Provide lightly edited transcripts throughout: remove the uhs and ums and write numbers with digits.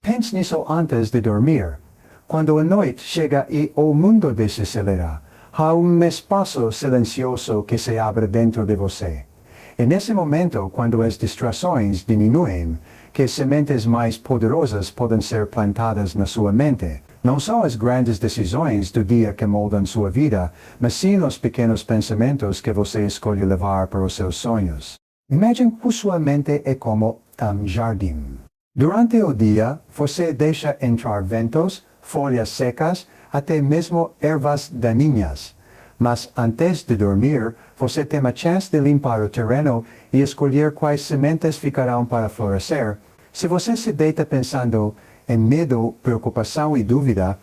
Pense nisso antes de dormir. Quando a noite chega e o mundo desacelera, há espaço silencioso que se abre dentro de você. E nesse momento, quando as distrações diminuem, que sementes mais poderosas podem ser plantadas na sua mente. Não são as grandes decisões do dia que moldam sua vida, mas sim os pequenos pensamentos que você escolhe levar para os seus sonhos. Imagine que sua mente é como um jardim. Durante o dia, você deixa entrar ventos, folhas secas, até mesmo ervas daninhas. Mas antes de dormir, você tem a chance de limpar o terreno e escolher quais sementes ficarão para florescer. Se você se deita pensando em medo, preocupação e dúvida,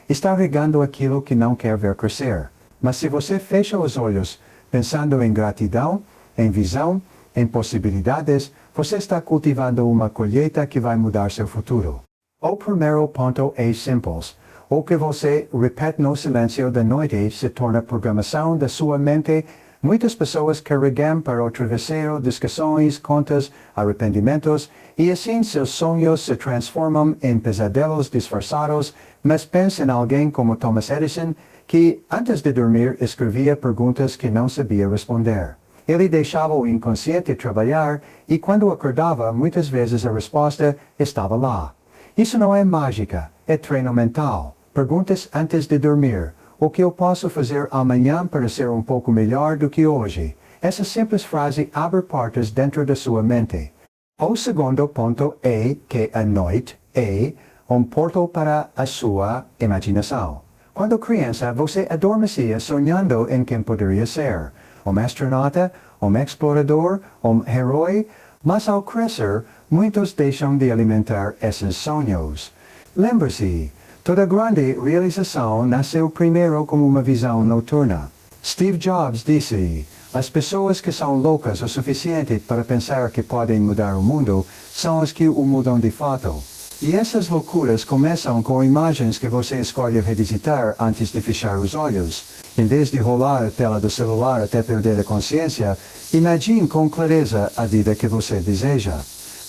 está regando aquilo que não quer ver crescer. Mas se você fecha os olhos pensando em gratidão, em visão, em possibilidades, você está cultivando uma colheita que vai mudar seu futuro. O primeiro ponto é simples. O que você repete no silêncio da noite se torna programação da sua mente. Muitas pessoas carregam para o travesseiro discussões, contas, arrependimentos, e assim seus sonhos se transformam em pesadelos disfarçados, mas pense em alguém como Thomas Edison, que antes de dormir escrevia perguntas que não sabia responder. Ele deixava o inconsciente trabalhar, e quando acordava, muitas vezes a resposta estava lá. Isso não é mágica, é treino mental. Perguntas antes de dormir. O que eu posso fazer amanhã para ser um pouco melhor do que hoje? Essa simples frase abre portas dentro da sua mente. O segundo ponto é que a noite é um portal para a sua imaginação. Quando criança, você adormecia sonhando em quem poderia ser. Um astronauta, um explorador, um herói, mas ao crescer, muitos deixam de alimentar esses sonhos. Lembre-se, toda grande realização nasceu primeiro como uma visão noturna. Steve Jobs disse, as pessoas que são loucas o suficiente para pensar que podem mudar o mundo, são as que o mudam de fato. E essas loucuras começam com imagens que você escolhe revisitar antes de fechar os olhos. Em vez de rolar a tela do celular até perder a consciência, imagine com clareza a vida que você deseja.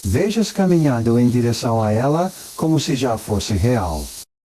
Veja-se caminhando em direção a ela como se já fosse real.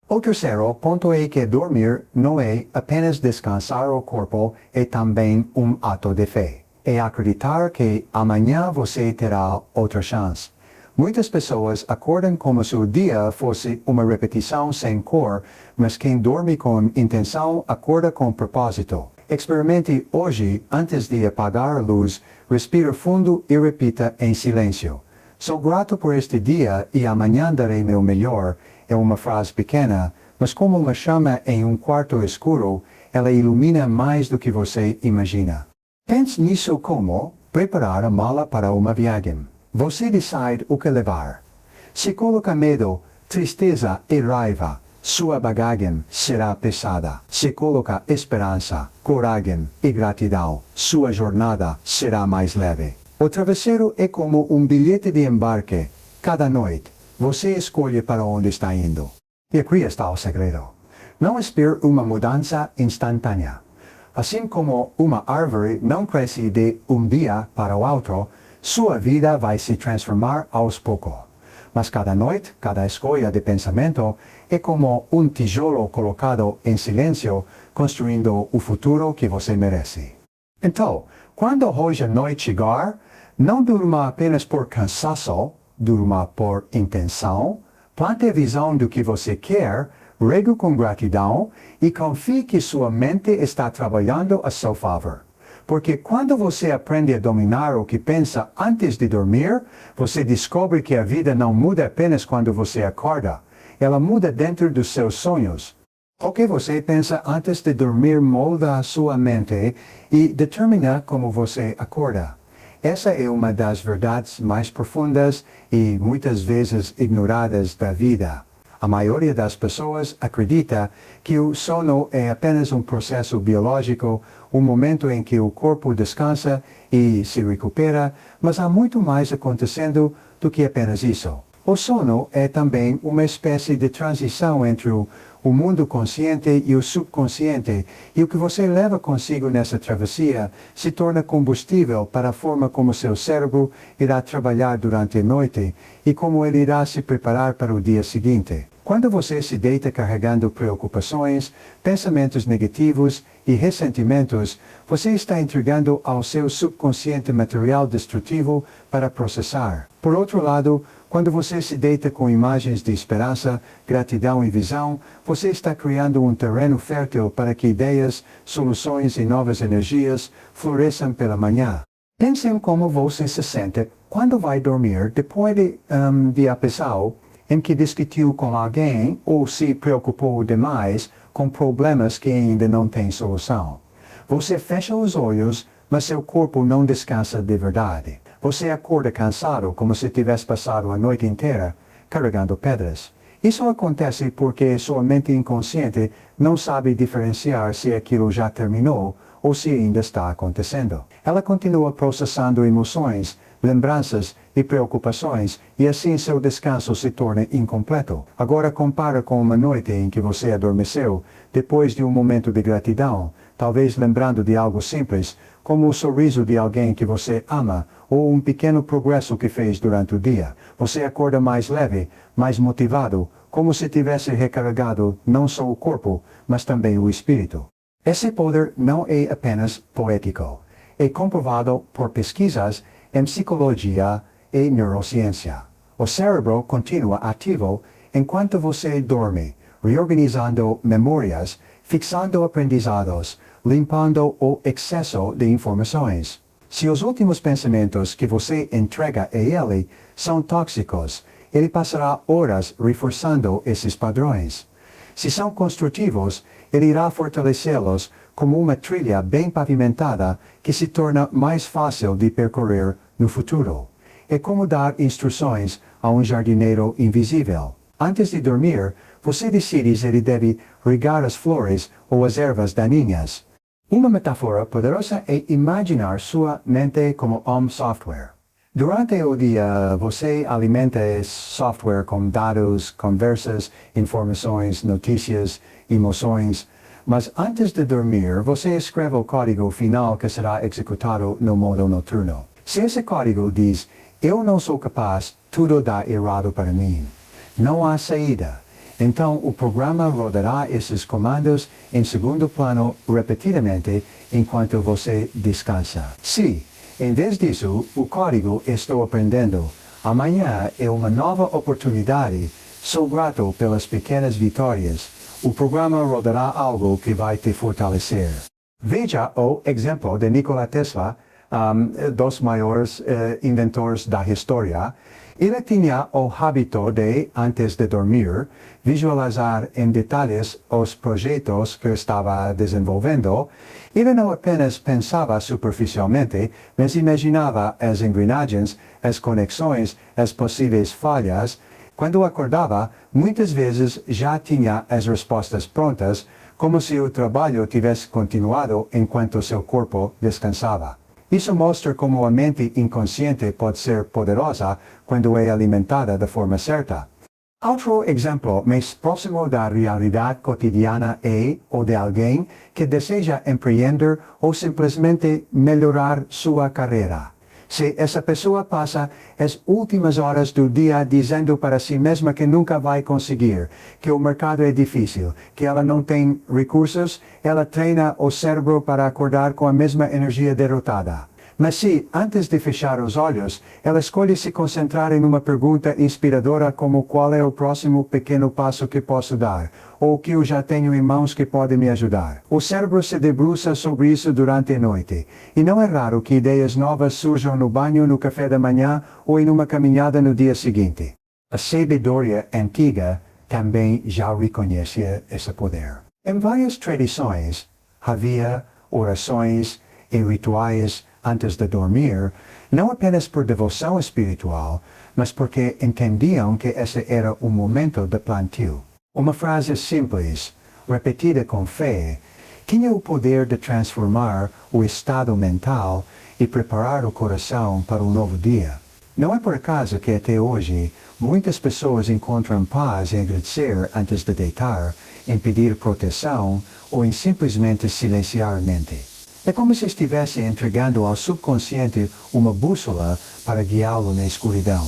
O terceiro ponto é que dormir não é apenas descansar o corpo, é também um ato de fé. É acreditar que amanhã você terá outra chance. Muitas pessoas acordam como se o dia fosse uma repetição sem cor, mas quem dorme com intenção acorda com propósito. Experimente hoje, antes de apagar a luz, respire fundo e repita em silêncio. Sou grato por este dia e amanhã darei meu melhor. É uma frase pequena, mas como uma chama em um quarto escuro, ela ilumina mais do que você imagina. Pense nisso como preparar a mala para uma viagem. Você decide o que levar. Se coloca medo, tristeza e raiva, sua bagagem será pesada. Se coloca esperança, coragem e gratidão, sua jornada será mais leve. O travesseiro é como um bilhete de embarque. Cada noite, você escolhe para onde está indo. E aqui está o segredo. Não espere uma mudança instantânea. Assim como uma árvore não cresce de um dia para o outro, sua vida vai se transformar aos poucos. Mas cada noite, cada escolha de pensamento é como um tijolo colocado em silêncio, construindo o futuro que você merece. Então, quando hoje a noite chegar, não durma apenas por cansaço, durma por intenção, plante a visão do que você quer, regue com gratidão e confie que sua mente está trabalhando a seu favor. Porque quando você aprende a dominar o que pensa antes de dormir, você descobre que a vida não muda apenas quando você acorda. Ela muda dentro dos seus sonhos. O que você pensa antes de dormir molda a sua mente e determina como você acorda. Essa é uma das verdades mais profundas e muitas vezes ignoradas da vida. A maioria das pessoas acredita que o sono é apenas um processo biológico, um momento em que o corpo descansa e se recupera, mas há muito mais acontecendo do que apenas isso. O sono é também uma espécie de transição entre o mundo consciente e o subconsciente, e o que você leva consigo nessa travessia se torna combustível para a forma como seu cérebro irá trabalhar durante a noite e como ele irá se preparar para o dia seguinte. Quando você se deita carregando preocupações, pensamentos negativos e ressentimentos, você está entregando ao seu subconsciente material destrutivo para processar. Por outro lado, quando você se deita com imagens de esperança, gratidão e visão, você está criando um terreno fértil para que ideias, soluções e novas energias floresçam pela manhã. Pense em como você se sente quando vai dormir depois de dia pesado em que discutiu com alguém ou se preocupou demais com problemas que ainda não têm solução. Você fecha os olhos, mas seu corpo não descansa de verdade. Você acorda cansado como se tivesse passado a noite inteira carregando pedras. Isso acontece porque sua mente inconsciente não sabe diferenciar se aquilo já terminou ou se ainda está acontecendo. Ela continua processando emoções, lembranças e preocupações, e assim seu descanso se torna incompleto. Agora compara com uma noite em que você adormeceu, depois de um momento de gratidão, talvez lembrando de algo simples, como o sorriso de alguém que você ama, ou um pequeno progresso que fez durante o dia. Você acorda mais leve, mais motivado, como se tivesse recarregado não só o corpo, mas também o espírito. Esse poder não é apenas poético. É comprovado por pesquisas em psicologia e neurociência. O cérebro continua ativo enquanto você dorme, reorganizando memórias, fixando aprendizados, limpando o excesso de informações. Se os últimos pensamentos que você entrega a ele são tóxicos, ele passará horas reforçando esses padrões. Se são construtivos, ele irá fortalecê-los como uma trilha bem pavimentada que se torna mais fácil de percorrer no futuro. É como dar instruções a um jardineiro invisível. Antes de dormir, você decide se ele deve regar as flores ou as ervas daninhas. Uma metáfora poderosa é imaginar sua mente como um software. Durante o dia, você alimenta esse software com dados, conversas, informações, notícias, emoções, mas antes de dormir, você escreve o código final que será executado no modo noturno. Se esse código diz, eu não sou capaz, tudo dá errado para mim. Não há saída. Então, o programa rodará esses comandos em segundo plano repetidamente enquanto você descansa. Se, em vez disso, o código estou aprendendo, amanhã é uma nova oportunidade, sou grato pelas pequenas vitórias, o programa rodará algo que vai te fortalecer. Veja o exemplo de Nikola Tesla, dos maiores inventores da história. Ele tinha o hábito de, antes de dormir, visualizar em detalhes os projetos que estava desenvolvendo. Ele não apenas pensava superficialmente, mas imaginava as engrenagens, as conexões, as possíveis falhas. Quando acordava, muitas vezes já tinha as respostas prontas, como se o trabalho tivesse continuado enquanto seu corpo descansava. Isso mostra como a mente inconsciente pode ser poderosa quando é alimentada da forma certa. Outro exemplo mais próximo da realidade cotidiana é o de alguém que deseja empreender ou simplesmente melhorar sua carreira. Se essa pessoa passa as últimas horas do dia dizendo para si mesma que nunca vai conseguir, que o mercado é difícil, que ela não tem recursos, ela treina o cérebro para acordar com a mesma energia derrotada. Mas se, antes de fechar os olhos, ela escolhe se concentrar em uma pergunta inspiradora como qual é o próximo pequeno passo que posso dar, ou que eu já tenho em mãos que pode me ajudar. O cérebro se debruça sobre isso durante a noite, e não é raro que ideias novas surjam no banho, no café da manhã ou em uma caminhada no dia seguinte. A sabedoria antiga também já reconhece esse poder. Em várias tradições, havia orações e rituais antes de dormir, não apenas por devoção espiritual, mas porque entendiam que esse era o momento de plantio. Uma frase simples, repetida com fé, tinha o poder de transformar o estado mental e preparar o coração para um novo dia. Não é por acaso que até hoje, muitas pessoas encontram paz em agradecer antes de deitar, em pedir proteção ou em simplesmente silenciar a mente. É como se estivesse entregando ao subconsciente uma bússola para guiá-lo na escuridão.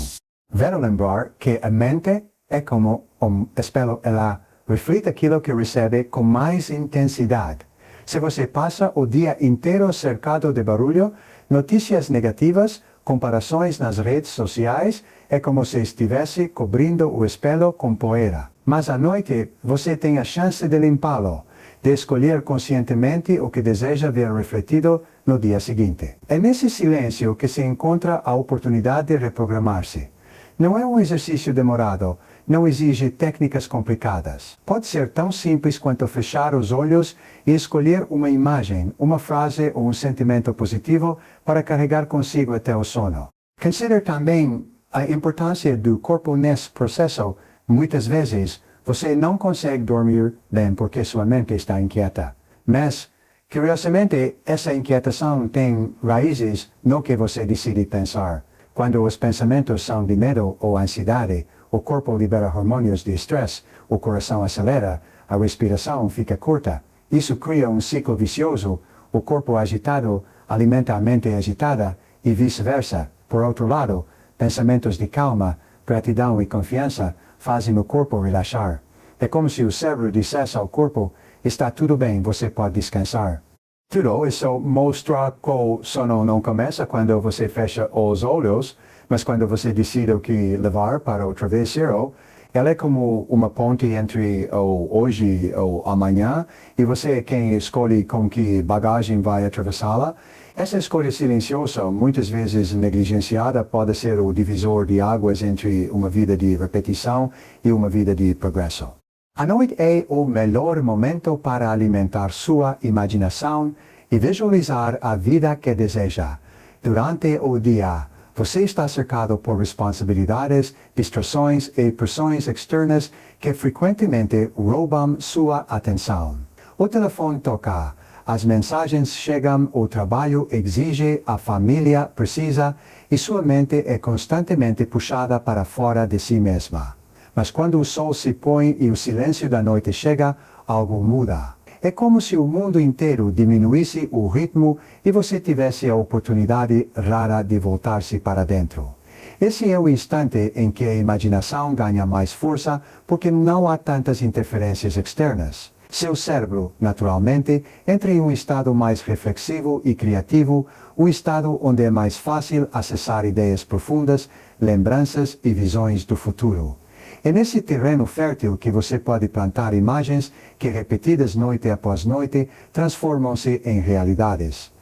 Vero lembrar que a mente é como um espelho, ela reflete aquilo que recebe com mais intensidade. Se você passa o dia inteiro cercado de barulho, notícias negativas, comparações nas redes sociais, é como se estivesse cobrindo o espelho com poeira. Mas à noite, você tem a chance de limpá-lo, de escolher conscientemente o que deseja ver refletido no dia seguinte. É nesse silêncio que se encontra a oportunidade de reprogramar-se. Não é um exercício demorado, não exige técnicas complicadas. Pode ser tão simples quanto fechar os olhos e escolher uma imagem, uma frase ou um sentimento positivo para carregar consigo até o sono. Considere também a importância do corpo nesse processo. Muitas vezes, você não consegue dormir bem porque sua mente está inquieta. Mas, curiosamente, essa inquietação tem raízes no que você decide pensar. Quando os pensamentos são de medo ou ansiedade, o corpo libera hormônios de estresse, o coração acelera, a respiração fica curta. Isso cria um ciclo vicioso, o corpo agitado alimenta a mente agitada e vice-versa. Por outro lado, pensamentos de calma, gratidão e confiança fazem o corpo relaxar. É como se o cérebro dissesse ao corpo, está tudo bem, você pode descansar. Tudo isso mostra que o sono não começa quando você fecha os olhos, mas quando você decide o que levar para o travesseiro. Ela é como uma ponte entre o hoje e o amanhã, e você é quem escolhe com que bagagem vai atravessá-la. Essa escolha silenciosa, muitas vezes negligenciada, pode ser o divisor de águas entre uma vida de repetição e uma vida de progresso. A noite é o melhor momento para alimentar sua imaginação e visualizar a vida que deseja. Durante o dia, você está cercado por responsabilidades, distrações e pressões externas que frequentemente roubam sua atenção. O telefone toca, as mensagens chegam, o trabalho exige, a família precisa e sua mente é constantemente puxada para fora de si mesma. Mas quando o sol se põe e o silêncio da noite chega, algo muda. É como se o mundo inteiro diminuísse o ritmo e você tivesse a oportunidade rara de voltar-se para dentro. Esse é o instante em que a imaginação ganha mais força porque não há tantas interferências externas. Seu cérebro, naturalmente, entra em um estado mais reflexivo e criativo, um estado onde é mais fácil acessar ideias profundas, lembranças e visões do futuro. É nesse terreno fértil que você pode plantar imagens que, repetidas noite após noite, transformam-se em realidades.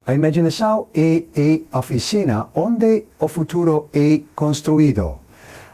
A imaginação é a oficina onde o futuro é construído.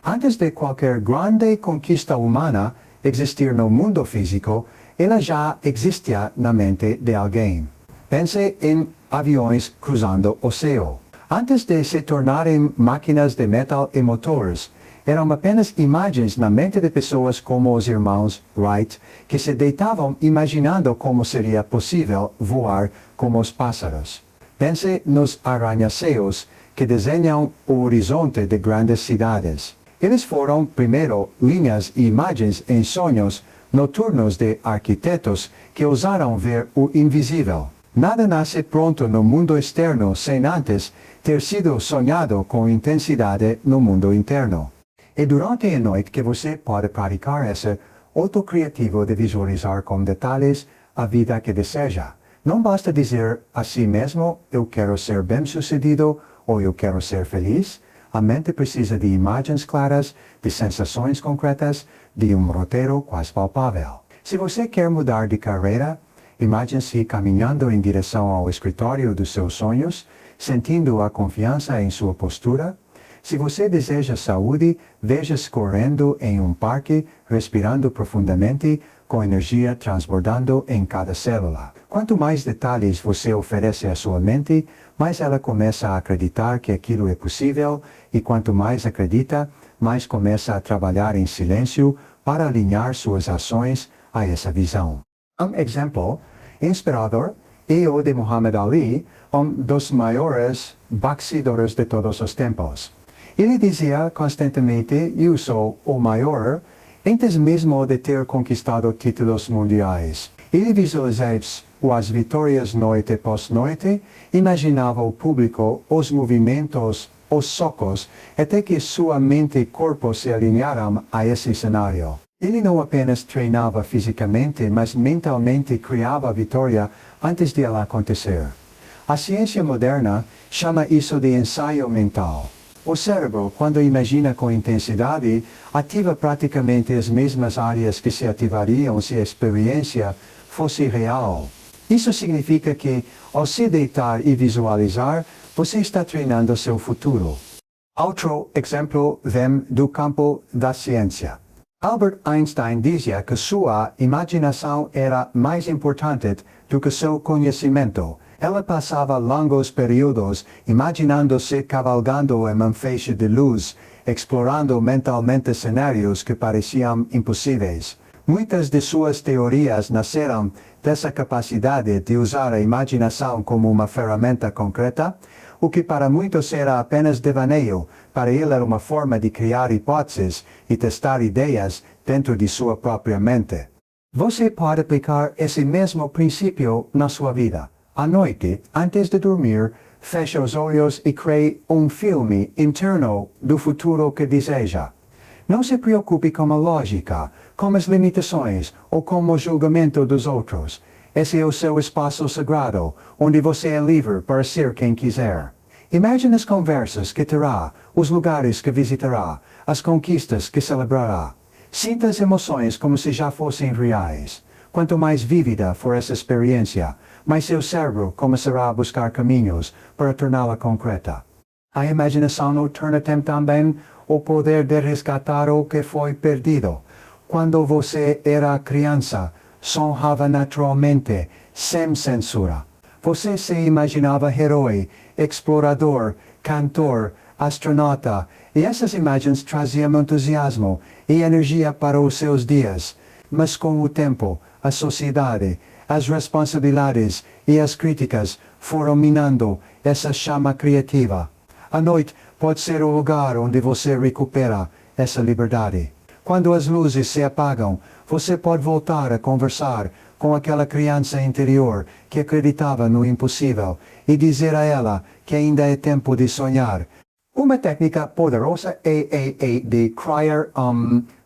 Antes de qualquer grande conquista humana existir no mundo físico, ela já existia na mente de alguém. Pense em aviões cruzando o céu. Antes de se tornarem máquinas de metal e motores, eram apenas imagens na mente de pessoas como os irmãos Wright, que se deitavam imaginando como seria possível voar como os pássaros. Pense nos arranha-céus que desenham o horizonte de grandes cidades. Eles foram, primeiro, linhas e imagens em sonhos noturnos de arquitetos que ousaram ver o invisível. Nada nasce pronto no mundo externo sem antes ter sido sonhado com intensidade no mundo interno. É durante a noite que você pode praticar esse ato criativo de visualizar com detalhes a vida que deseja. Não basta dizer a si mesmo, eu quero ser bem-sucedido ou eu quero ser feliz. A mente precisa de imagens claras, de sensações concretas, de um roteiro quase palpável. Se você quer mudar de carreira, imagine-se caminhando em direção ao escritório dos seus sonhos, sentindo a confiança em sua postura. Se você deseja saúde, veja-se correndo em um parque, respirando profundamente, com energia transbordando em cada célula. Quanto mais detalhes você oferece à sua mente, mais ela começa a acreditar que aquilo é possível, e quanto mais acredita, mais começa a trabalhar em silêncio para alinhar suas ações a essa visão. Um exemplo inspirador é o de Muhammad Ali, um dos maiores boxeadores de todos os tempos. Ele dizia constantemente, eu sou o maior, Antes mesmo de ter conquistado títulos mundiais, ele visualizava as vitórias noite após noite, imaginava o público, os movimentos, os socos, até que sua mente e corpo se alinharam a esse cenário. Ele não apenas treinava fisicamente, mas mentalmente criava a vitória antes de ela acontecer. A ciência moderna chama isso de ensaio mental. O cérebro, quando imagina com intensidade, ativa praticamente as mesmas áreas que se ativariam se a experiência fosse real. Isso significa que, ao se deitar e visualizar, você está treinando seu futuro. Outro exemplo vem do campo da ciência. Albert Einstein dizia que sua imaginação era mais importante do que seu conhecimento. Ela passava longos períodos imaginando-se cavalgando em um feixe de luz, explorando mentalmente cenários que pareciam impossíveis. Muitas de suas teorias nasceram dessa capacidade de usar a imaginação como uma ferramenta concreta, o que para muitos era apenas devaneio, para ele era uma forma de criar hipóteses e testar ideias dentro de sua própria mente. Você pode aplicar esse mesmo princípio na sua vida. À noite, antes de dormir, feche os olhos e crie um filme interno do futuro que deseja. Não se preocupe com a lógica, com as limitações ou com o julgamento dos outros. Esse é o seu espaço sagrado, onde você é livre para ser quem quiser. Imagine as conversas que terá, os lugares que visitará, as conquistas que celebrará. Sinta as emoções como se já fossem reais. Quanto mais vívida for essa experiência, mais seu cérebro começará a buscar caminhos para torná-la concreta. A imaginação noturna tem também o poder de resgatar o que foi perdido. Quando você era criança, sonhava naturalmente, sem censura. Você se imaginava herói, explorador, cantor, astronauta, e essas imagens traziam entusiasmo e energia para os seus dias. Mas com o tempo, a sociedade, as responsabilidades e as críticas foram minando essa chama criativa. A noite pode ser o lugar onde você recupera essa liberdade. Quando as luzes se apagam, você pode voltar a conversar com aquela criança interior que acreditava no impossível e dizer a ela que ainda é tempo de sonhar. Uma técnica poderosa é de criar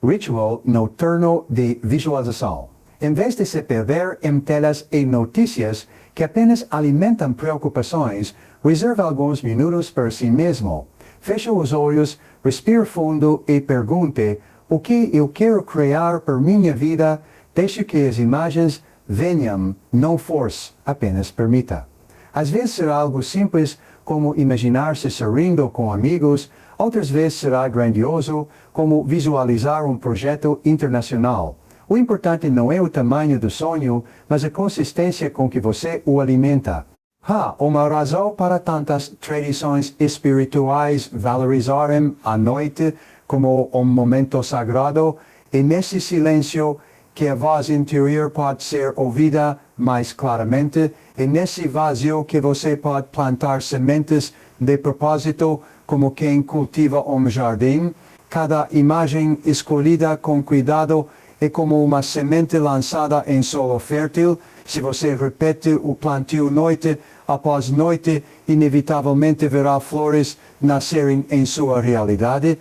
ritual noturno de visualização. Em vez de se perder em telas e notícias que apenas alimentam preocupações, reserve alguns minutos para si mesmo. Feche os olhos, respire fundo e pergunte: o que eu quero criar para minha vida? Deixe que as imagens venham, não force, apenas permita. Às vezes será algo simples, como imaginar-se sorrindo com amigos, outras vezes será grandioso, como visualizar um projeto internacional. O importante não é o tamanho do sonho, mas a consistência com que você o alimenta. Há uma razão para tantas tradições espirituais valorizarem a noite como um momento sagrado, e nesse silêncio que a voz interior pode ser ouvida mais claramente, e nesse vazio que você pode plantar sementes de propósito como quem cultiva um jardim. Cada imagem escolhida com cuidado é como uma semente lançada em solo fértil. Se você repete o plantio noite após noite, inevitavelmente verá flores nascerem em sua realidade.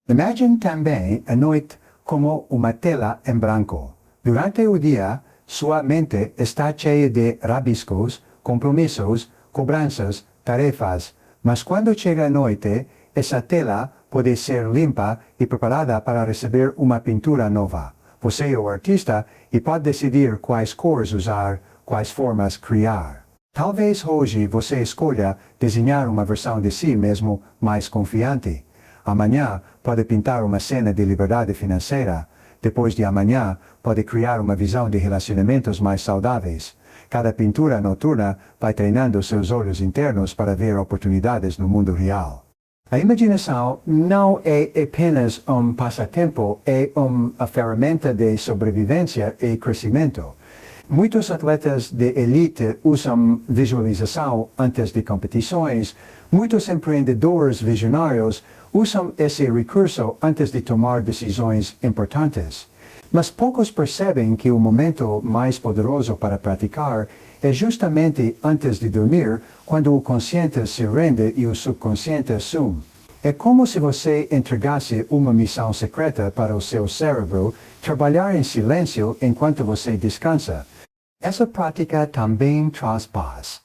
Imagine também a noite como uma tela em branco. Durante o dia, sua mente está cheia de rabiscos, compromissos, cobranças, tarefas, mas quando chega a noite, essa tela pode ser limpa e preparada para receber uma pintura nova. Você é o artista e pode decidir quais cores usar, quais formas criar. Talvez hoje você escolha desenhar uma versão de si mesmo mais confiante. Amanhã pode pintar uma cena de liberdade financeira. Depois de amanhã, pode criar uma visão de relacionamentos mais saudáveis. Cada pintura noturna vai treinando seus olhos internos para ver oportunidades no mundo real. A imaginação não é apenas um passatempo, é uma ferramenta de sobrevivência e crescimento. Muitos atletas de elite usam visualização antes de competições. Muitos empreendedores visionários usam esse recurso antes de tomar decisões importantes. Mas poucos percebem que o momento mais poderoso para praticar é justamente antes de dormir, quando o consciente se rende e o subconsciente assume. É como se você entregasse uma missão secreta para o seu cérebro trabalhar em silêncio enquanto você descansa. Essa prática também traz paz.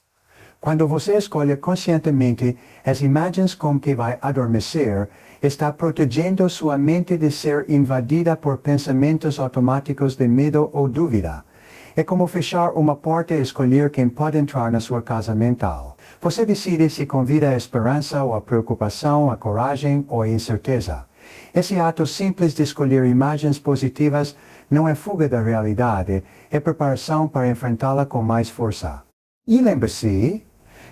Quando você escolhe conscientemente as imagens com que vai adormecer, está protegendo sua mente de ser invadida por pensamentos automáticos de medo ou dúvida. É como fechar uma porta e escolher quem pode entrar na sua casa mental. Você decide se convida a esperança ou a preocupação, a coragem ou a incerteza. Esse ato simples de escolher imagens positivas não é fuga da realidade, é preparação para enfrentá-la com mais força. E lembre-se,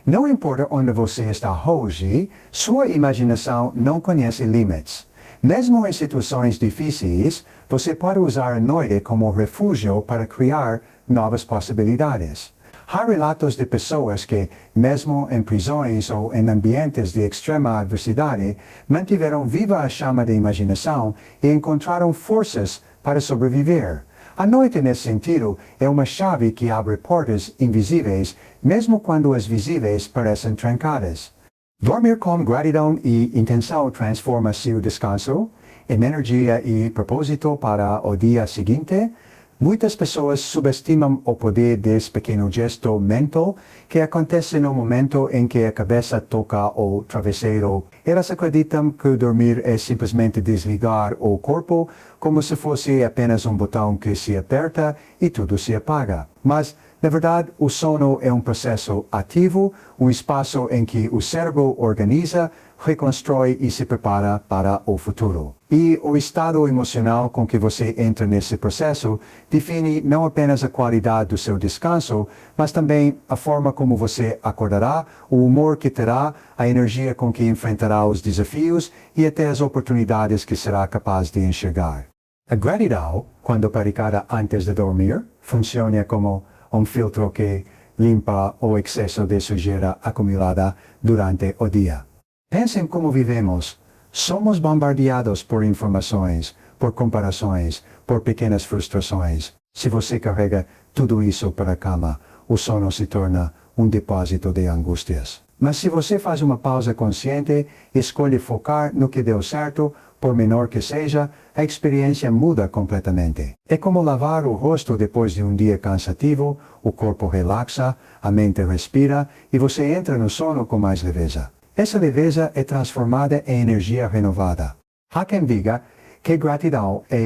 não importa onde você está hoje, sua imaginação não conhece limites. Mesmo em situações difíceis, você pode usar a noite como refúgio para criar novas possibilidades. Há relatos de pessoas que, mesmo em prisões ou em ambientes de extrema adversidade, mantiveram viva a chama da imaginação e encontraram forças para sobreviver. A noite, nesse sentido, é uma chave que abre portas invisíveis, mesmo quando as visíveis parecem trancadas. Dormir com gratidão e intenção transforma seu descanso em energia e propósito para o dia seguinte. Muitas pessoas subestimam o poder desse pequeno gesto mental que acontece no momento em que a cabeça toca o travesseiro. Elas acreditam que dormir é simplesmente desligar o corpo, como se fosse apenas um botão que se aperta e tudo se apaga. Mas, na verdade, o sono é um processo ativo, um espaço em que o cérebro organiza, reconstrói e se prepara para o futuro. E o estado emocional com que você entra nesse processo define não apenas a qualidade do seu descanso, mas também a forma como você acordará, o humor que terá, a energia com que enfrentará os desafios e até as oportunidades que será capaz de enxergar. A gratidão, quando praticada antes de dormir, funciona como um filtro que limpa o excesso de sujeira acumulada durante o dia. Pensem como vivemos. Somos bombardeados por informações, por comparações, por pequenas frustrações. Se você carrega tudo isso para a cama, o sono se torna um depósito de angústias. Mas se você faz uma pausa consciente, escolhe focar no que deu certo, por menor que seja, a experiência muda completamente. É como lavar o rosto depois de um dia cansativo, o corpo relaxa, a mente respira e você entra no sono com mais leveza. Essa leveza é transformada em energia renovada. Há quem diga que gratidão é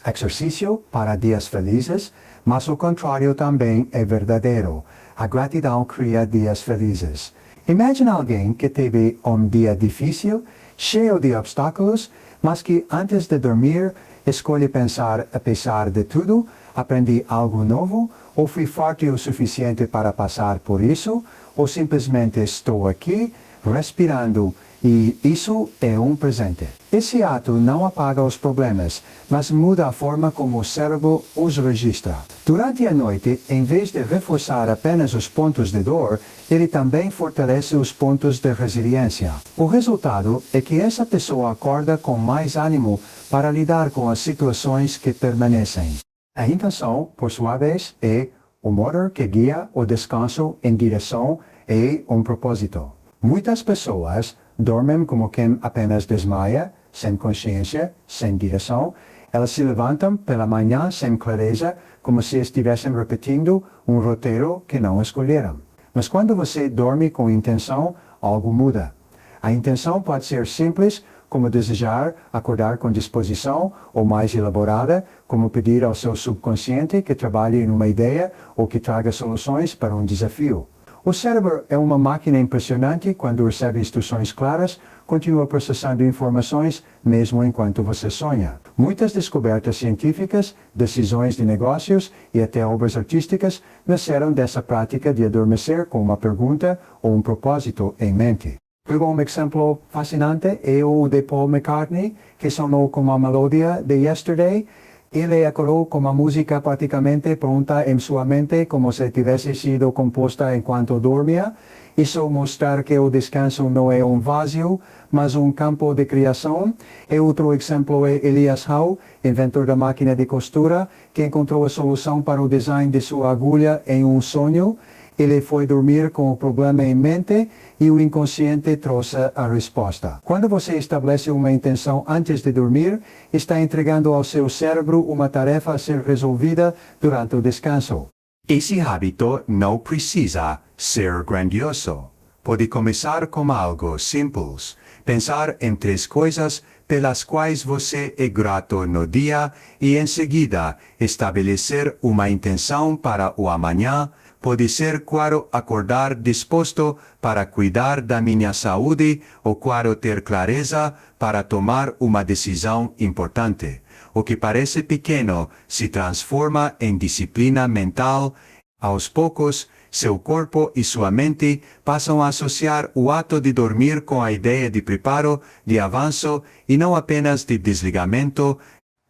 exercício para dias felizes, mas o contrário também é verdadeiro. A gratidão cria dias felizes. Imagine alguém que teve um dia difícil, cheio de obstáculos, mas que antes de dormir escolhe pensar, apesar de tudo, aprendi algo novo, ou fui forte o suficiente para passar por isso, ou simplesmente estou aqui, respirando, e isso é um presente. Esse ato não apaga os problemas, mas muda a forma como o cérebro os registra. Durante a noite, em vez de reforçar apenas os pontos de dor, ele também fortalece os pontos de resiliência. O resultado é que essa pessoa acorda com mais ânimo para lidar com as situações que permanecem. A intenção, por sua vez, é o motor que guia o descanso em direção a um propósito. Muitas pessoas dormem como quem apenas desmaia, sem consciência, sem direção. Elas se levantam pela manhã sem clareza, como se estivessem repetindo um roteiro que não escolheram. Mas quando você dorme com intenção, algo muda. A intenção pode ser simples, como desejar acordar com disposição, ou mais elaborada, como pedir ao seu subconsciente que trabalhe em uma ideia ou que traga soluções para um desafio. O cérebro é uma máquina impressionante. Quando recebe instruções claras, continua processando informações mesmo enquanto você sonha. Muitas descobertas científicas, decisões de negócios e até obras artísticas nasceram dessa prática de adormecer com uma pergunta ou um propósito em mente. Um exemplo fascinante é o de Paul McCartney, que sonou como a melodia de Yesterday. Ele acordou com a música praticamente pronta em sua mente, como se tivesse sido composta enquanto dormia, Isso mostrar que o descanso não é um vazio, mas um campo de criação. E outro exemplo é Elias Howe, inventor da máquina de costura, que encontrou a solução para o design de sua agulha em um sonho. Ele foi dormir com o problema em mente e o inconsciente trouxe a resposta. Quando você estabelece uma intenção antes de dormir, está entregando ao seu cérebro uma tarefa a ser resolvida durante o descanso. Esse hábito não precisa ser grandioso. Pode começar com algo simples. Pensar em 3 coisas pelas quais você é grato no dia e, em seguida, estabelecer uma intenção para o amanhã. Pode ser quero acordar disposto para cuidar da minha saúde ou quero ter clareza para tomar uma decisão importante. O que parece pequeno se transforma em disciplina mental. Aos poucos, seu corpo e sua mente passam a associar o ato de dormir com a ideia de preparo, de avanço e não apenas de desligamento.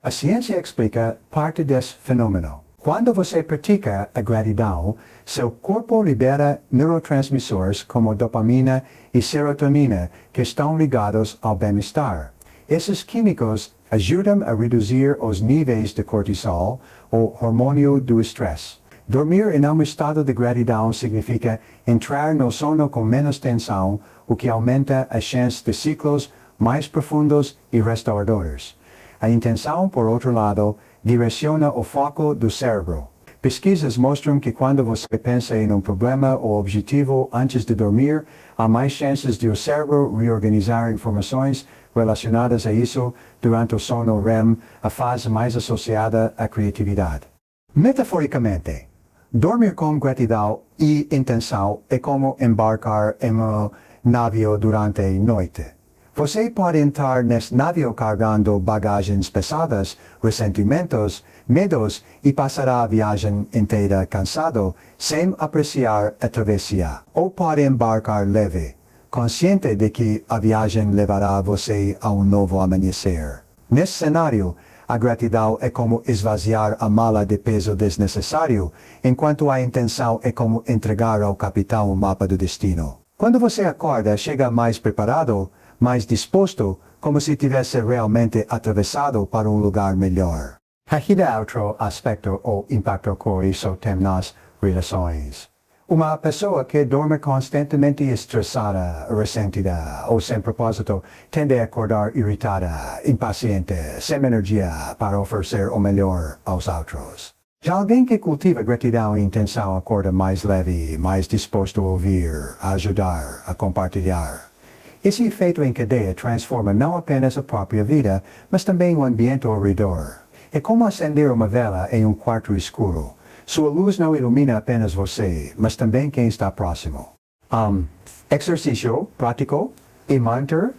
A ciência explica parte desse fenômeno. Quando você pratica a gratidão, seu corpo libera neurotransmissores como dopamina e serotonina que estão ligados ao bem-estar. Esses químicos ajudam a reduzir os níveis de cortisol, o hormônio do estresse. Dormir em um estado de gratidão significa entrar no sono com menos tensão, o que aumenta as chances de ciclos mais profundos e restauradores. A intenção, por outro lado, direciona o foco do cérebro. Pesquisas mostram que quando você pensa em um problema ou objetivo antes de dormir, há mais chances de o cérebro reorganizar informações relacionadas a isso durante o sono REM, a fase mais associada à criatividade. Metaforicamente, dormir com gratidão e intenção é como embarcar em um navio durante a noite. Você pode entrar nesse navio carregando bagagens pesadas, ressentimentos, medos e passará a viagem inteira cansado, sem apreciar a travessia. Ou pode embarcar leve, consciente de que a viagem levará você a um novo amanhecer. Nesse cenário, a gratidão é como esvaziar a mala de peso desnecessário, enquanto a intenção é como entregar ao capitão o mapa do destino. Quando você acorda, chega mais preparado, mais disposto, como se tivesse realmente atravessado para um lugar melhor. Aqui há outro aspecto ou impacto que isso tem nas relações. Uma pessoa que dorme constantemente estressada, ressentida ou sem propósito tende a acordar irritada, impaciente, sem energia para oferecer o melhor aos outros. Já alguém que cultiva gratidão e intenção acorda mais leve, mais disposto a ouvir, a ajudar, a compartilhar. Esse efeito em cadeia transforma não apenas a própria vida, mas também o ambiente ao redor. É como acender uma vela em um quarto escuro. Sua luz não ilumina apenas você, mas também quem está próximo. Exercício prático e manter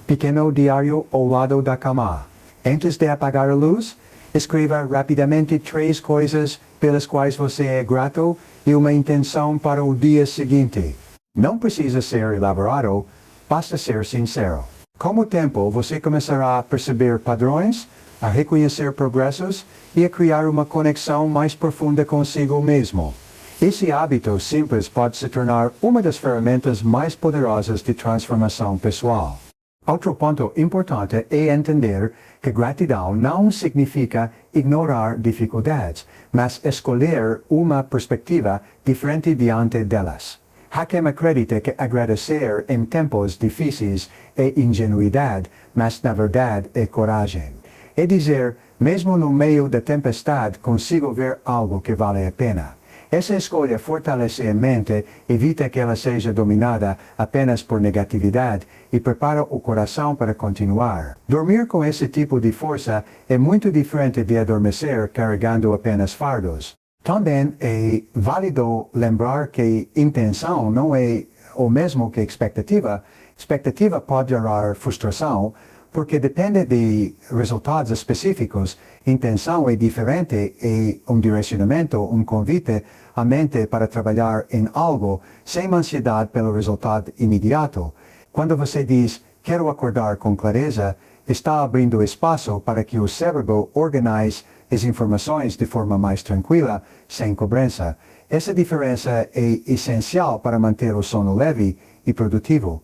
pequeno diário ao lado da cama. Antes de apagar a luz, escreva rapidamente 3 coisas pelas quais você é grato e uma intenção para o dia seguinte. Não precisa ser elaborado, basta ser sincero. Com o tempo, você começará a perceber padrões, a reconhecer progressos e a criar uma conexão mais profunda consigo mesmo. Esse hábito simples pode se tornar uma das ferramentas mais poderosas de transformação pessoal. Outro ponto importante é entender que gratidão não significa ignorar dificuldades, mas escolher uma perspectiva diferente diante delas. Hakim acredita que agradecer em tempos difíceis é ingenuidade, mas na verdade é coragem. É dizer, mesmo no meio da tempestade consigo ver algo que vale a pena. Essa escolha fortalece a mente, evita que ela seja dominada apenas por negatividade e prepara o coração para continuar. Dormir com esse tipo de força é muito diferente de adormecer carregando apenas fardos. Também é válido lembrar que intenção não é o mesmo que expectativa. Expectativa pode gerar frustração, porque depende de resultados específicos. Intenção é diferente, é um direcionamento, um convite à mente para trabalhar em algo sem ansiedade pelo resultado imediato. Quando você diz, quero acordar com clareza, está abrindo espaço para que o cérebro organize as informações de forma mais tranquila, sem cobrança. Essa diferença é essencial para manter o sono leve e produtivo.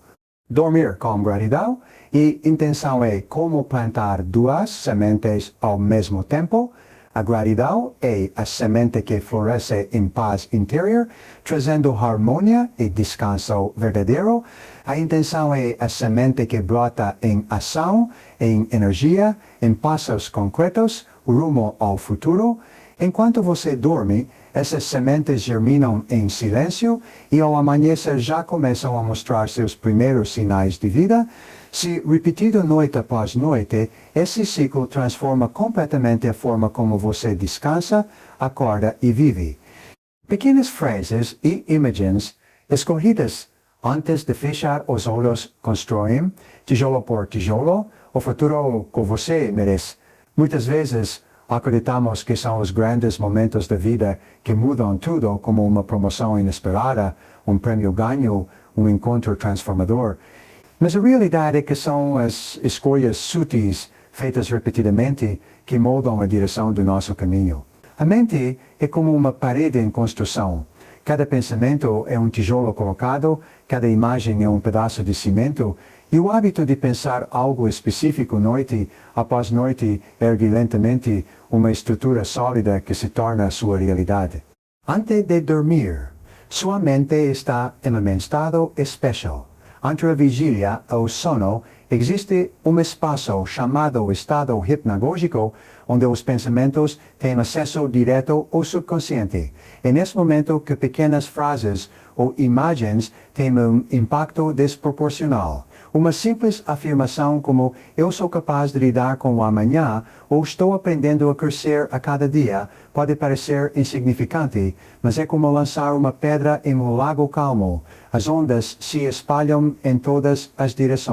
Dormir com gratidão e intenção é como plantar duas sementes ao mesmo tempo. A gratidão é a semente que floresce em paz interior, trazendo harmonia e descanso verdadeiro. A intenção é a semente que brota em ação, em energia, em passos concretos, rumo ao futuro. Enquanto você dorme, essas sementes germinam em silêncio e ao amanhecer já começam a mostrar seus primeiros sinais de vida. Se repetido noite após noite, esse ciclo transforma completamente a forma como você descansa, acorda e vive. Pequenas frases e imagens escolhidas antes de fechar os olhos constroem, tijolo por tijolo, o futuro que você merece. Muitas vezes, acreditamos que são os grandes momentos da vida que mudam tudo, como uma promoção inesperada, um prêmio ganho, um encontro transformador. Mas a realidade é que são as escolhas sutis, feitas repetidamente, que moldam a direção do nosso caminho. A mente é como uma parede em construção. Cada pensamento é um tijolo colocado, cada imagem é um pedaço de cimento, e o hábito de pensar algo específico noite após noite ergue lentamente uma estrutura sólida que se torna sua realidade. Antes de dormir, sua mente está em um estado especial. Entre a vigília e o sono, existe um espaço chamado estado hipnagógico, onde os pensamentos têm acesso direto ao subconsciente. É nesse momento que pequenas frases ou imagens têm um impacto desproporcional. Uma simples afirmação como "eu sou capaz de lidar com o amanhã" ou "estou aprendendo a crescer a cada dia" pode parecer insignificante, mas é como lançar uma pedra em um lago calmo. As ondas se espalham em todas as direções.